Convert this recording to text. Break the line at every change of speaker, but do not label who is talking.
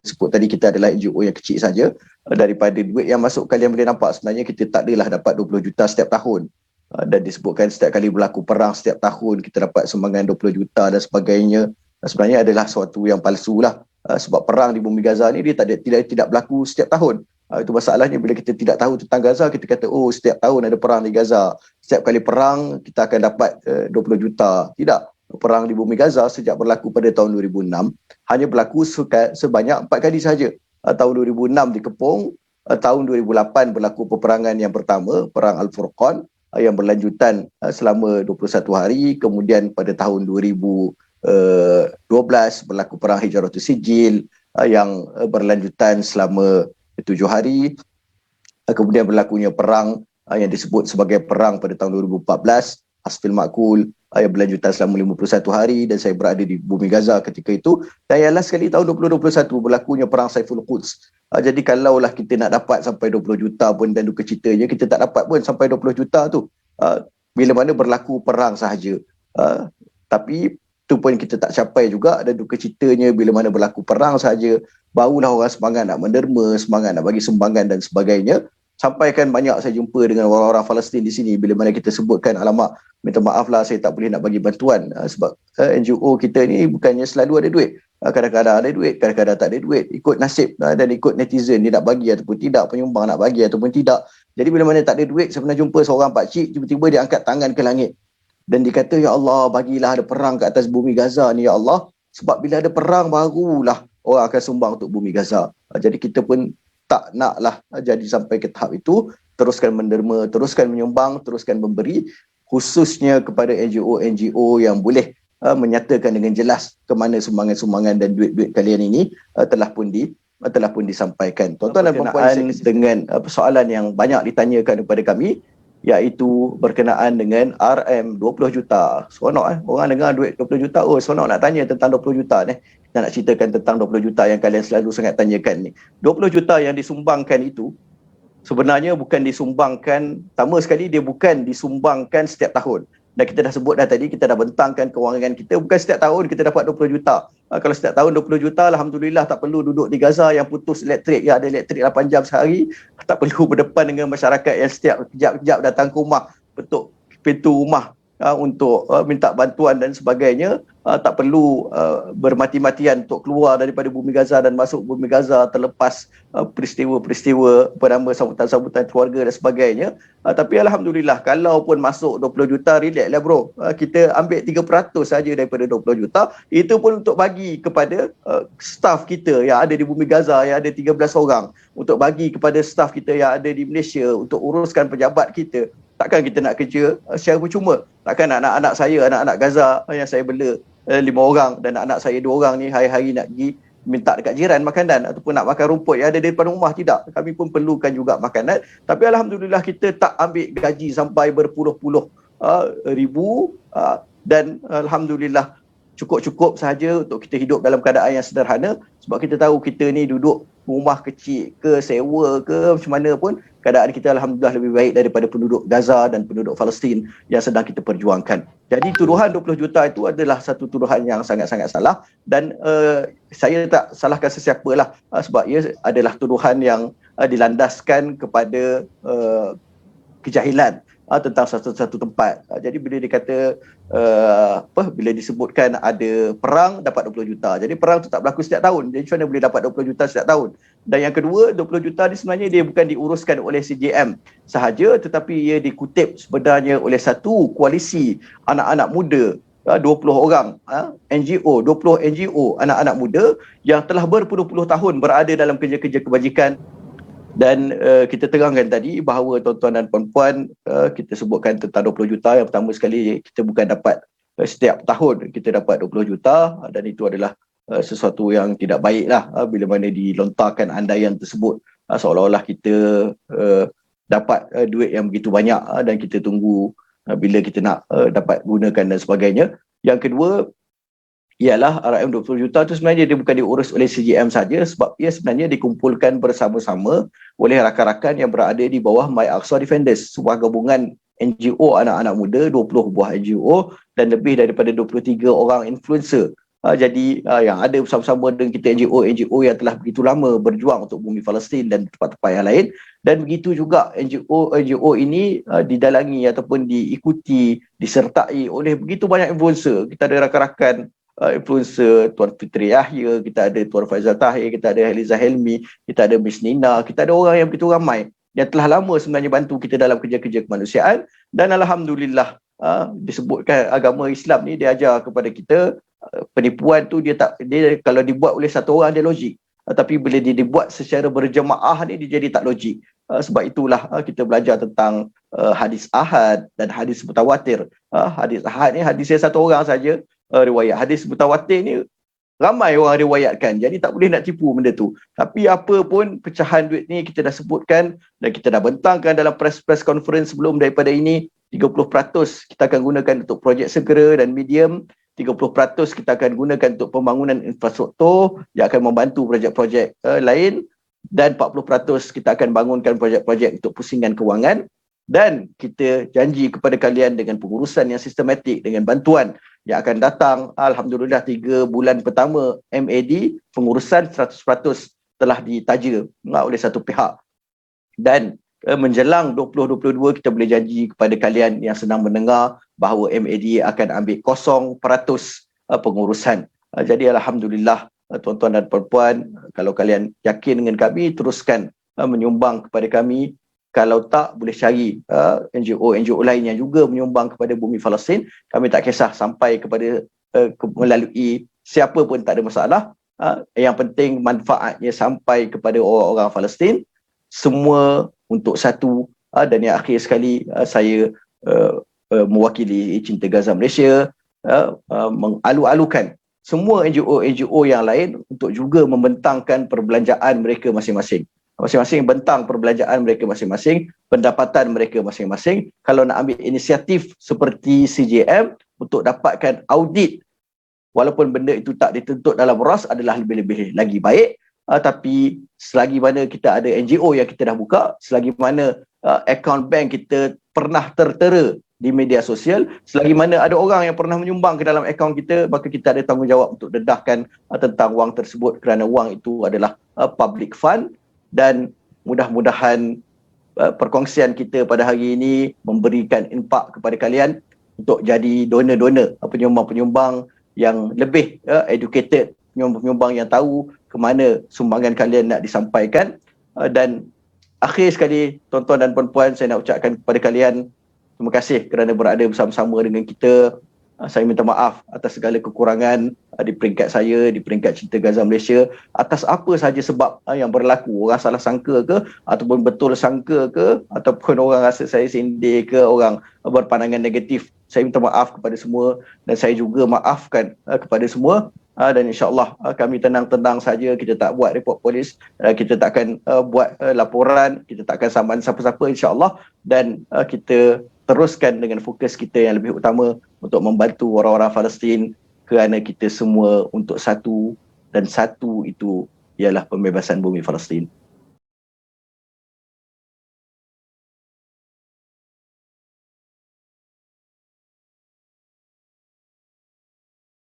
sebut tadi, kita adalah NGO yang kecil saja. Daripada duit yang masuk, kalian boleh nampak sebenarnya kita tak adalah dapat 20 juta setiap tahun. Dan disebutkan setiap kali berlaku perang setiap tahun kita dapat sumbangan 20 juta dan sebagainya. Sebenarnya adalah sesuatu yang palsu lah. Sebab perang di bumi Gaza ni dia tidak berlaku setiap tahun. Itu masalahnya, bila kita tidak tahu tentang Gaza, kita kata oh setiap tahun ada perang di Gaza. Setiap kali perang kita akan dapat 20 juta. Tidak. Perang di bumi Gaza sejak berlaku pada tahun 2006 hanya berlaku sebanyak 4 kali sahaja. Tahun 2006 dikepung, tahun 2008 berlaku peperangan yang pertama, Perang Al-Furqan, yang berlanjutan selama 21 hari. Kemudian pada tahun 2012 berlaku Perang Hijratul Sijil yang berlanjutan selama 7 hari. Kemudian berlakunya perang yang disebut sebagai perang pada tahun 2014, Asfil Makul, yang berlanjutan selama 51 hari, dan saya berada di bumi Gaza ketika itu. Dan yang last sekali tahun 2021 berlakunya perang Saiful Quds. Jadi kalaulah kita nak dapat sampai 20 juta pun, dan duka citanya kita tak dapat pun sampai 20 juta tu, bila mana berlaku perang sahaja. Tapi tu pun kita tak capai juga, dan duka citanya bila mana berlaku perang sahaja, barulah orang semangat nak menderma, semangat nak bagi sumbangan dan sebagainya. Sampaikan banyak saya jumpa dengan orang-orang Palestin di sini, bila mana kita sebutkan, alamak, minta maaf lah saya tak boleh nak bagi bantuan, sebab NGO kita ni bukannya selalu ada duit. Kadang-kadang ada duit, kadang-kadang tak ada duit, ikut nasib dan ikut netizen dia nak bagi ataupun tidak, penyumbang nak bagi ataupun tidak. Jadi bila mana tak ada duit, saya pernah jumpa seorang pakcik, tiba-tiba dia angkat tangan ke langit dan dia kata, ya Allah, bagilah ada perang ke atas bumi Gaza ni, ya Allah, sebab bila ada perang barulah orang akan sumbang untuk bumi Gaza. Jadi kita pun tak naklah jadi sampai ke tahap itu. Teruskan menderma, teruskan menyumbang, teruskan memberi, khususnya kepada NGO-NGO yang boleh menyatakan dengan jelas ke mana sumbangan-sumbangan dan duit-duit kalian ini telah pun disampaikan. Tuan-tuan dan puan-puan, dengan persoalan yang banyak ditanyakan kepada kami, iaitu berkenaan dengan RM 20 juta. Seronok orang dengar duit 20 juta, oh seronok nak tanya tentang 20 juta ni. Kita nak ceritakan tentang 20 juta yang kalian selalu sangat tanyakan ni. 20 juta yang disumbangkan itu sebenarnya bukan disumbangkan, pertama sekali dia bukan disumbangkan setiap tahun. Dan kita dah sebut dah tadi, kita dah bentangkan kewangan kita, bukan setiap tahun kita dapat 20 juta. Kalau setiap tahun 20 juta, Alhamdulillah tak perlu duduk di Gaza yang putus elektrik, yang ada elektrik 8 jam sehari. Tak perlu berdepan dengan masyarakat yang setiap kejap-kejap datang ke rumah, ketuk pintu rumah untuk minta bantuan dan sebagainya. Tak perlu bermati-matian untuk keluar daripada bumi Gaza dan masuk bumi Gaza terlepas peristiwa-peristiwa sambutan-sambutan keluarga dan sebagainya. Tapi Alhamdulillah, kalau pun masuk 20 juta, relax lah bro. Kita ambil 3% saja daripada 20 juta. Itu pun untuk bagi kepada staf kita yang ada di bumi Gaza, yang ada 13 orang. Untuk bagi kepada staf kita yang ada di Malaysia, untuk uruskan pejabat kita. Takkan kita nak kerja secara percuma. Takkan anak-anak saya, anak-anak Gaza yang saya bela 5 orang, dan anak saya 2 orang ni hari-hari nak pergi minta dekat jiran makanan ataupun nak makan rumput yang ada di depan rumah. Tidak, kami pun perlukan juga makanan. Tapi Alhamdulillah kita tak ambil gaji sampai berpuluh-puluh ribu, dan Alhamdulillah cukup-cukup sahaja untuk kita hidup dalam keadaan yang sederhana. Sebab kita tahu kita ni duduk rumah kecil ke, sewa ke, macam mana pun, keadaan kita Alhamdulillah lebih baik daripada penduduk Gaza dan penduduk Palestin yang sedang kita perjuangkan. Jadi tuduhan 20 juta itu adalah satu tuduhan yang sangat-sangat salah, dan saya tak salahkan sesiapa lah, sebab ia adalah tuduhan yang dilandaskan kepada kejahilan tentang satu tempat. Jadi bila dikata bila disebutkan ada perang dapat 20 juta. Jadi perang tu tak berlaku setiap tahun. Jadi macam mana boleh dapat 20 juta setiap tahun? Dan yang kedua, 20 juta ni sebenarnya dia bukan diuruskan oleh CJM sahaja, tetapi ia dikutip sebenarnya oleh satu koalisi anak-anak muda, 20 orang NGO, 20 NGO anak-anak muda yang telah berpuluh-puluh tahun berada dalam kerja-kerja kebajikan. Dan kita terangkan tadi bahawa tuan-tuan dan puan-puan, kita sebutkan tentang 20 juta. Yang pertama sekali, kita bukan dapat setiap tahun kita dapat 20 juta, dan itu adalah sesuatu yang tidak baik lah bila mana dilontarkan andaian tersebut, seolah-olah kita dapat duit yang begitu banyak dan kita tunggu bila kita nak dapat gunakan dan sebagainya. Yang kedua ialah RM 20 juta itu sebenarnya dia bukan diurus oleh CJM saja, sebab ia sebenarnya dikumpulkan bersama-sama oleh rakan-rakan yang berada di bawah My Aqsa Defenders, sebuah gabungan NGO anak-anak muda, 20 buah NGO dan lebih daripada 23 orang influencer Jadi yang ada bersama-sama dengan kita NGO yang telah begitu lama berjuang untuk bumi Palestin dan tempat-tempat yang lain, dan begitu juga NGO ini didalangi ataupun diikuti, disertai oleh begitu banyak influencer. Kita ada rakan-rakan influencer Tuan Fitri Yahya, kita ada Tuan Faizal Tahir, kita ada Heliza Helmi, kita ada Miss Nina, kita ada orang yang begitu ramai yang telah lama sebenarnya bantu kita dalam kerja-kerja kemanusiaan. Dan alhamdulillah disebutkan agama Islam ni dia ajar kepada kita penipuan tu dia kalau dibuat oleh satu orang dia logik, tapi bila dia dibuat secara berjemaah ni dia jadi tak logik. Sebab itulah kita belajar tentang hadis ahad dan hadis mutawatir. Hadis ahad ni hadis yang satu orang saja riwayat. Hadis mutawatir ni ramai orang riwayatkan, jadi tak boleh nak tipu benda tu. Tapi apa pun pecahan duit ni kita dah sebutkan dan kita dah bentangkan dalam press conference sebelum daripada ini. 30% kita akan gunakan untuk projek segera dan medium, 30% kita akan gunakan untuk pembangunan infrastruktur yang akan membantu projek-projek lain, dan 40% kita akan bangunkan projek-projek untuk pusingan kewangan. Dan kita janji kepada kalian dengan pengurusan yang sistematik, dengan bantuan yang akan datang. Alhamdulillah 3 bulan pertama MAD, pengurusan 100% telah ditaja oleh satu pihak. Dan menjelang 2022 kita boleh janji kepada kalian yang senang mendengar bahawa MAD akan ambil 0% pengurusan. Jadi alhamdulillah tuan-tuan dan puan-puan, kalau kalian yakin dengan kami, teruskan menyumbang kepada kami. Kalau tak, boleh cari NGO lain yang juga menyumbang kepada bumi Palestin. Kami tak kisah sampai kepada melalui siapa pun, tak ada masalah. Yang penting manfaatnya sampai kepada orang-orang Palestin, semua untuk satu. Dan yang akhir sekali, saya mewakili Cinta Gaza Malaysia mengalu-alukan semua NGO yang lain untuk juga membentangkan perbelanjaan mereka masing-masing. Masing-masing bentang perbelanjaan mereka masing-masing, pendapatan mereka masing-masing. Kalau nak ambil inisiatif seperti CJM untuk dapatkan audit, walaupun benda itu tak dituntut dalam RAS, adalah lebih-lebih lagi baik. Tapi selagi mana kita ada NGO yang kita dah buka, selagi mana akaun bank kita pernah tertera di media sosial, selagi mana ada orang yang pernah menyumbang ke dalam akaun kita, maka kita ada tanggungjawab untuk dedahkan tentang wang tersebut, kerana wang itu adalah public fund. Dan mudah-mudahan perkongsian kita pada hari ini memberikan impak kepada kalian untuk jadi donor-donor, penyumbang-penyumbang yang lebih educated, penyumbang yang tahu ke mana sumbangan kalian nak disampaikan. Dan akhir sekali, tuan-tuan dan puan-puan, saya nak ucapkan kepada kalian terima kasih kerana berada bersama-sama dengan kita. Saya minta maaf atas segala kekurangan di peringkat saya, di peringkat Cinta Gaza Malaysia, atas apa sahaja sebab yang berlaku. Orang salah sangka ke, ataupun betul sangka ke, ataupun orang rasa saya sindir ke, orang berpandangan negatif. Saya minta maaf kepada semua, dan saya juga maafkan kepada semua. Dan insyaAllah kami tenang-tenang saja, kita tak buat report polis, kita tak akan buat laporan, kita tak akan saman siapa-siapa insyaAllah. Dan kita teruskan dengan fokus kita yang lebih utama untuk membantu orang-orang Palestin, kerana kita semua untuk satu, dan satu itu ialah pembebasan bumi Palestin.